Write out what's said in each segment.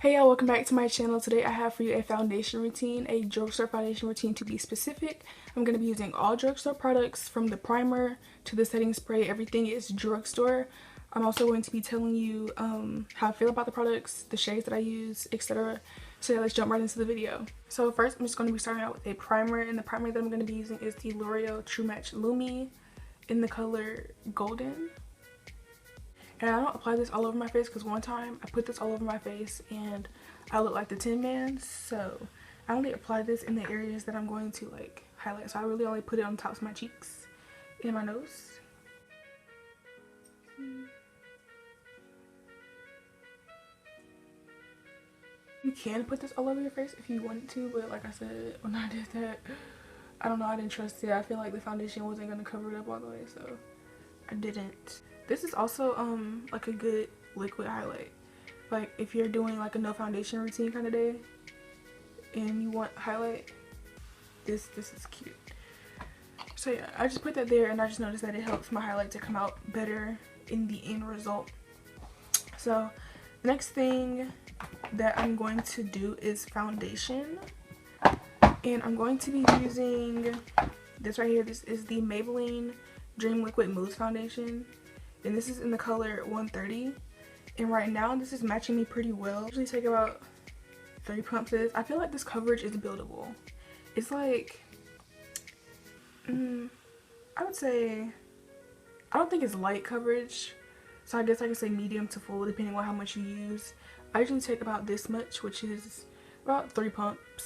Hey y'all, welcome back to my channel. Today I have for you a foundation routine, a drugstore foundation routine to be specific. I'm going to be using all drugstore products from the primer to the setting spray. Everything is drugstore. I'm also going to be telling you how I feel about the products, the shades that I use, etc. So yeah, let's jump right into the video. So first I'm just going to be starting out with a primer, and the primer that I'm going to be using is the L'Oreal True Match Lumi in the color Golden. And I don't apply this all over my face because one time I put this all over my face and I look like the Tin Man. So I only apply this in the areas that I'm going to like highlight. So I really only put it on the tops of my cheeks and my nose. You can put this all over your face if you wanted to, but like I said, when I did that, I don't know, I didn't trust it. I feel like the foundation wasn't going to cover it up all the way, so I didn't. This is also like a good liquid highlight. Like if you're doing like a no foundation routine kind of day and you want highlight, this is cute. So yeah, I just put that there and I just noticed that it helps my highlight to come out better in the end result. So the next thing that I'm going to do is foundation, and I'm going to be using this right here. This is the Maybelline Dream Liquid Mousse Foundation, and this is in the color 130, and right now this is matching me pretty well. I usually take about 3 pumps of this. I feel like this coverage is buildable. It's like I would say, I don't think it's light coverage, so I guess I can say medium to full depending on how much you use. I usually take about this much, which is about 3 pumps.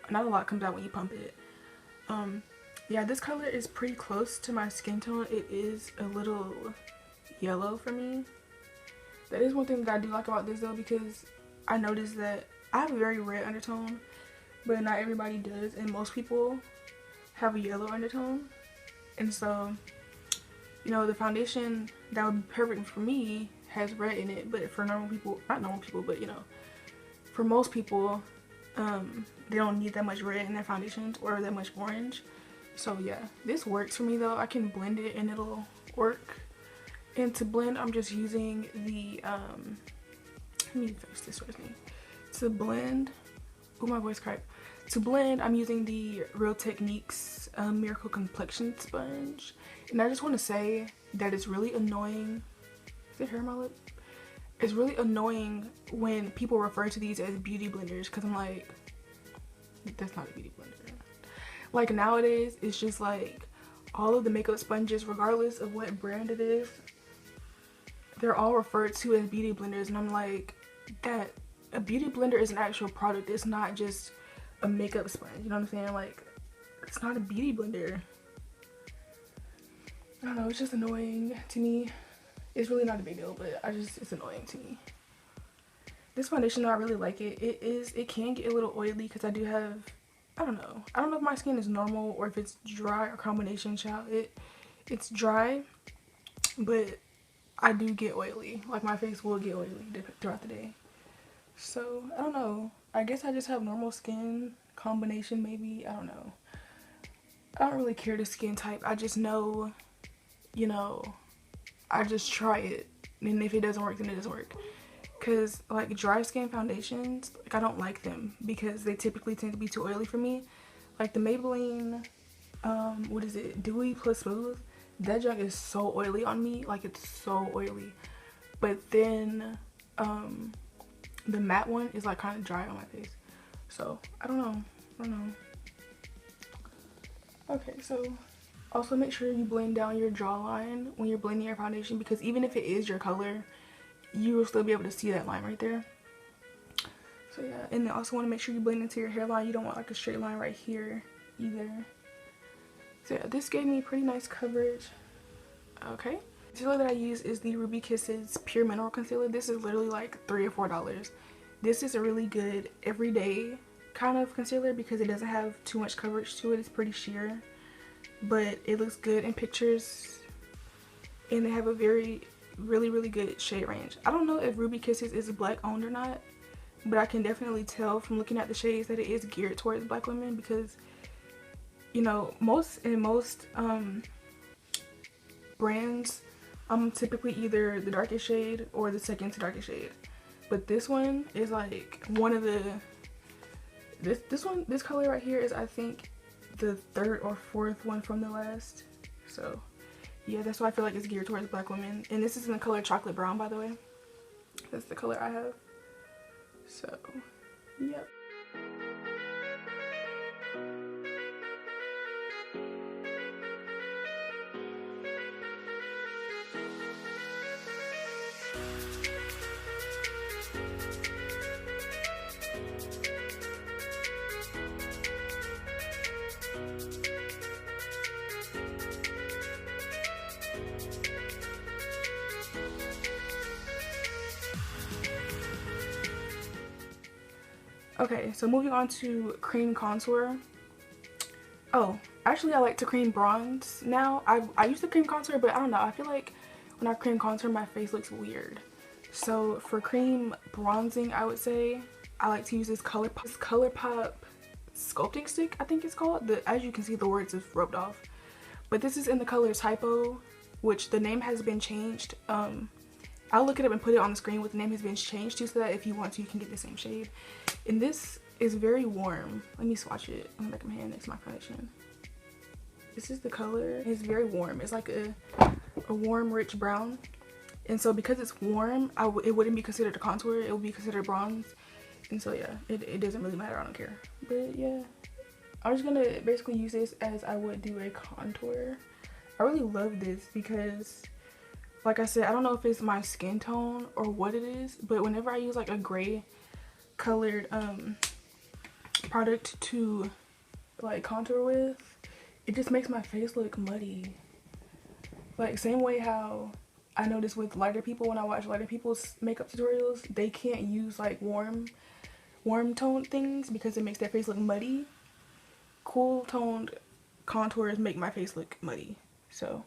Not a lot comes out when you pump it. Yeah, this color is pretty close to my skin tone. It is a little yellow for me. That is one thing that I do like about this though, because I noticed that I have a very red undertone, but not everybody does, and most people have a yellow undertone. And so, you know, the foundation that would be perfect for me has red in it, but for normal people, not normal people, but you know, for most people, they don't need that much red in their foundations or that much orange. So yeah, this works for me though. I can blend it and it'll work. And to blend, I'm just using the let me fix this with me. To blend, oh my voice cracked. To blend, I'm using the Real Techniques Miracle Complexion Sponge, and I just want to say that it's really annoying. Is it hair on my lip? It's really annoying when people refer to these as beauty blenders, because I'm like, that's not a beauty blender. Like nowadays, it's just like all of the makeup sponges, regardless of what brand it is, they're all referred to as beauty blenders, and I'm like, that a beauty blender is an actual product. It's not just a makeup sponge, you know what I'm saying? Like, it's not a beauty blender. I don't know, it's just annoying to me. It's really not a big deal, but it's annoying to me. This foundation though, I really like it. It can get a little oily because I do have, I don't know if my skin is normal or if it's dry or combination, child. It's dry, but I do get oily. Like my face will get oily throughout the day. So I don't know, I guess I just have normal skin combination maybe. I don't know. I don't really care the skin type. I just know, you know, I just try it, and if it doesn't work, then it doesn't work. Because like dry skin foundations, like I don't like them because they typically tend to be too oily for me. Like the Maybelline what is it, Dewy Plus Smooth, that junk is so oily on me. Like it's so oily. But then the matte one is like kind of dry on my face. So I don't know. Okay, so also make sure you blend down your jawline when you're blending your foundation, because even if it is your color, you will still be able to see that line right there. So yeah, and then also want to make sure you blend into your hairline. You don't want like a straight line right here either. So yeah, this gave me pretty nice coverage. Okay, the concealer that I use is the Ruby Kisses Pure Mineral Concealer. This is literally like $3 or $4. This is a really good everyday kind of concealer because it doesn't have too much coverage to it. It's pretty sheer, but it looks good in pictures, and they have a really good shade range. I don't know if Ruby Kisses is black owned or not, but I can definitely tell from looking at the shades that it is geared towards black women, because you know, most brands, I'm typically either the darkest shade or the second to darkest shade, but this one is like one of the this color right here is I think the third or fourth one from the last. So yeah, that's why I feel like it's geared towards black women. And this is in the color chocolate brown, by the way. That's the color I have. So yep. Okay, so moving on to cream contour. Oh, actually I like to cream bronze now. I used to cream contour, but I don't know. I feel like when I cream contour, my face looks weird. So for cream bronzing, I would say I like to use this ColourPop sculpting stick, I think it's called. As you can see, the words is rubbed off. But this is in the color Typo, which the name has been changed. I'll look it up and put it on the screen what the name has been changed to, so that if you want to, you can get the same shade. And this is very warm. Let me swatch it on the back of my hand next to my foundation. This is the color. It's very warm. It's like a warm, rich brown. And so because it's warm, it wouldn't be considered a contour. It would be considered bronze. And so yeah, it doesn't really matter. I don't care. But yeah, I'm just gonna basically use this as I would do a contour. I really love this because, like I said, I don't know if it's my skin tone or what it is, but whenever I use like a gray colored product to like contour with, it just makes my face look muddy. Like same way how I notice with lighter people, when I watch lighter people's makeup tutorials, they can't use like warm toned things because it makes their face look muddy. Cool toned contours make my face look muddy. So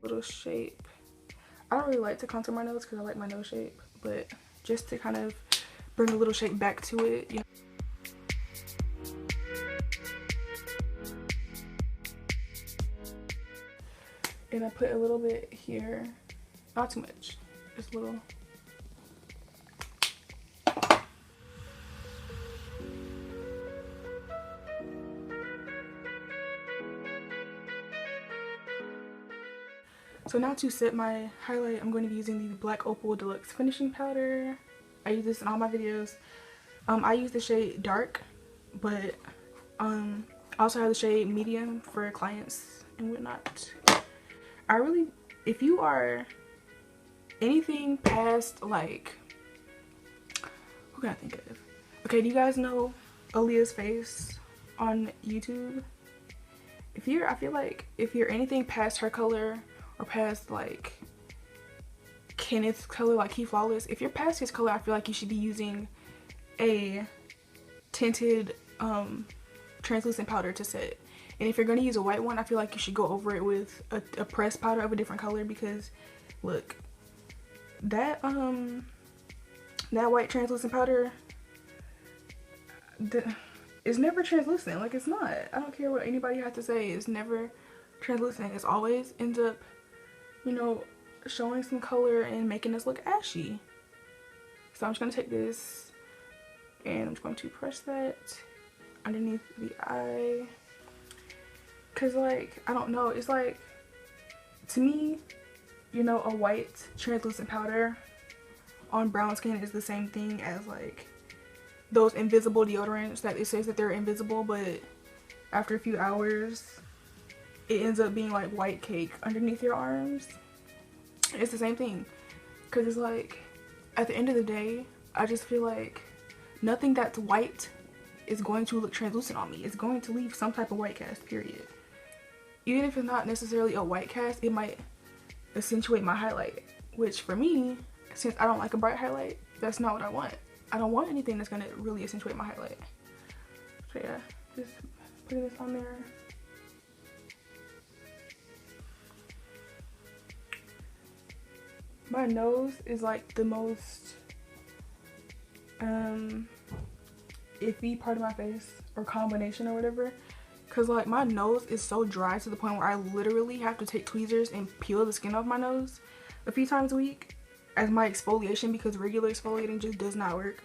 little shape. I don't really like to contour my nose because I like my nose shape, but just to kind of bring a little shape back to it, you know. And I put a little bit here, not too much, just a little. So now to set my highlight, I'm going to be using the Black Opal Deluxe Finishing Powder. I use this in all my videos. I use the shade Dark, but I also have the shade Medium for clients and whatnot. If you are anything past like, who can I think of? Okay, do you guys know Aaliyah's face on YouTube? I feel like if you're anything past her color, or past like Kenneth's color, like Key Flawless, if you're past his color, I feel like you should be using a tinted translucent powder to set. And if you're going to use a white one, I feel like you should go over it with a pressed powder of a different color, because look, that white translucent powder is never translucent. Like, it's not. I don't care what anybody has to say, it's never translucent. It always ends up, you know, showing some color and making us look ashy. So I'm just going to take this and I'm just going to press that underneath the eye. Cause like, I don't know, it's like, to me, you know, a white translucent powder on brown skin is the same thing as like those invisible deodorants that it says that they're invisible, but after a few hours it ends up being like white cake underneath your arms. It's the same thing, because it's like, at the end of the day, I just feel like nothing that's white is going to look translucent on me. It's going to leave some type of white cast, period. Even if it's not necessarily a white cast, it might accentuate my highlight, which for me, since I don't like a bright highlight, that's not what I want. I don't want anything that's going to really accentuate my highlight. So yeah, just putting this on there. My nose is like the most iffy part of my face or combination or whatever. Cause like my nose is so dry to the point where I literally have to take tweezers and peel the skin off my nose a few times a week as my exfoliation, because regular exfoliating just does not work.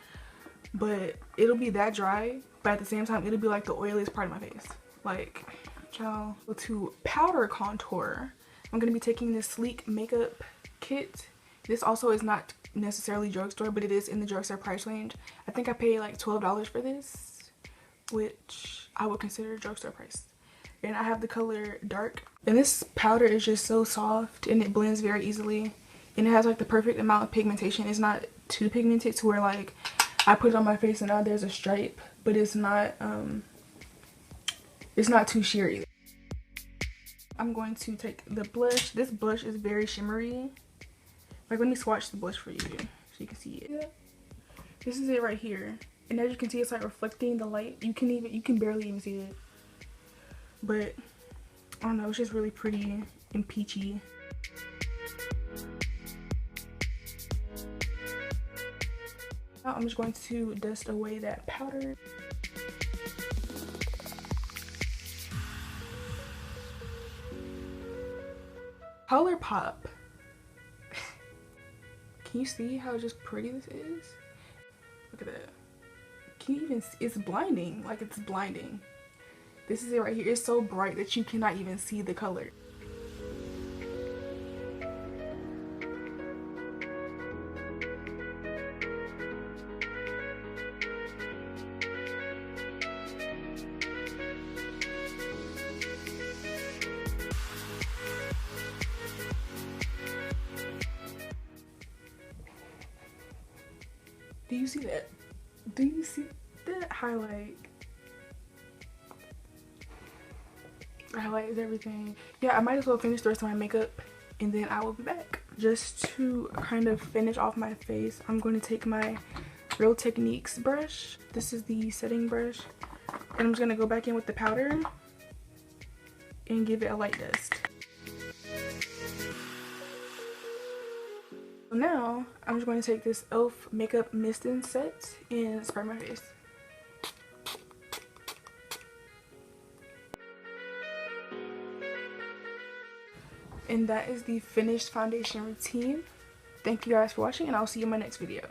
But it'll be that dry, but at the same time it'll be like the oiliest part of my face. Like, child. Go to powder contour. I'm gonna be taking this sleek makeup kit. This also is not necessarily drugstore, but it is in the drugstore price range. I think I paid like $12 for this, which I would consider drugstore price. And I have the color dark, and this powder is just so soft and it blends very easily, and it has like the perfect amount of pigmentation. It's not too pigmented to where like I put it on my face and now there's a stripe, but it's not too sheer either. I'm going to take the blush. This blush is very shimmery. Like, let me swatch the blush for you so you can see it. Yeah. This is it right here, and as you can see, it's like reflecting the light. You can barely even see it, but I don't know, it's just really pretty and peachy. Now I'm just going to dust away that powder. Color pop. Can you see how just pretty this is? Look at that. Can you even see? It's blinding. Like, it's blinding. This is it right here. It's so bright that you cannot even see the color. Do you see that? Do you see that highlight? The highlight is everything. Yeah, I might as well finish the rest of my makeup and then I will be back. Just to kind of finish off my face, I'm going to take my Real Techniques brush. This is the setting brush. And I'm just going to go back in with the powder and give it a light dust. Now I'm just going to take this e.l.f. makeup mist and set and spray my face. And that is the finished foundation routine. Thank you guys for watching, and I'll see you in my next video.